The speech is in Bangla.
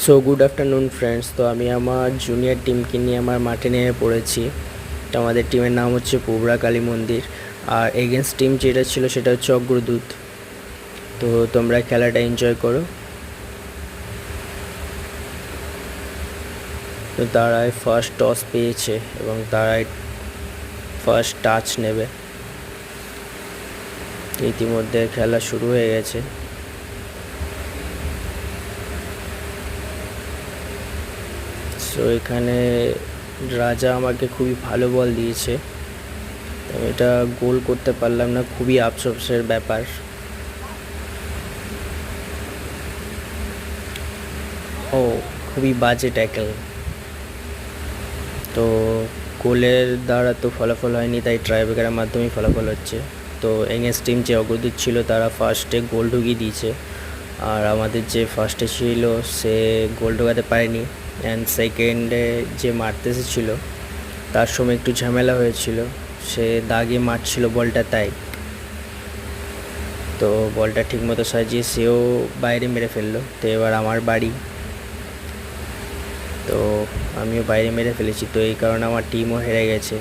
So good afternoon friends. তো আমি আমার জুনিয়র টিমকে নিয়ে আমার মাঠে নেমে পড়েছি। তো আমাদের টিমের নাম হচ্ছে পুবরা কালী মন্দির, আর এগেনস্ট টিম যেটা ছিল সেটা হচ্ছে অগ্রদূত। তো তোমরা খেলাটা এনজয় করো। তো তারাই ফার্স্ট টস পেয়েছে এবং তারাই ফার্স্ট টাচ নেবে। ইতিমধ্যে খেলা শুরু হয়ে গেছে। সো এখানে রাজা আমাকে খুবই ভালো বল দিয়েছে, আমি এটা গোল করতে পারলাম না, খুবই আফসোসের ব্যাপার। ও, খুবই বাজে ট্যাকেল। তো গোলের দ্বারা তো ফলাফল হয়নি, তাই ট্রাইব্রেকারের মাধ্যমেই ফলাফল হচ্ছে। তো এগেনস্ট টিম যে অগ্রদূত ছিল তারা ফার্স্টে গোল ঢুকিয়ে দিয়েছে, আর আমাদের যে ফার্স্টে ছিল সে গোল ঢোকাতে পারেনি। অ্যান্ড সেকেন্ডে যে মারতে এসেছিল তার সময় একটু ঝামেলা হয়েছিল, সে দাগে মারছিল বলটা, তাই তো বলটা ঠিকমতো সাজিয়ে সেও বাইরে মেরে ফেললো। তো এবার আমার বাড়ি, তো আমিও বাইরে মেরে ফেলেছি, তো এই কারণে আমার টিমও হেরে গেছে।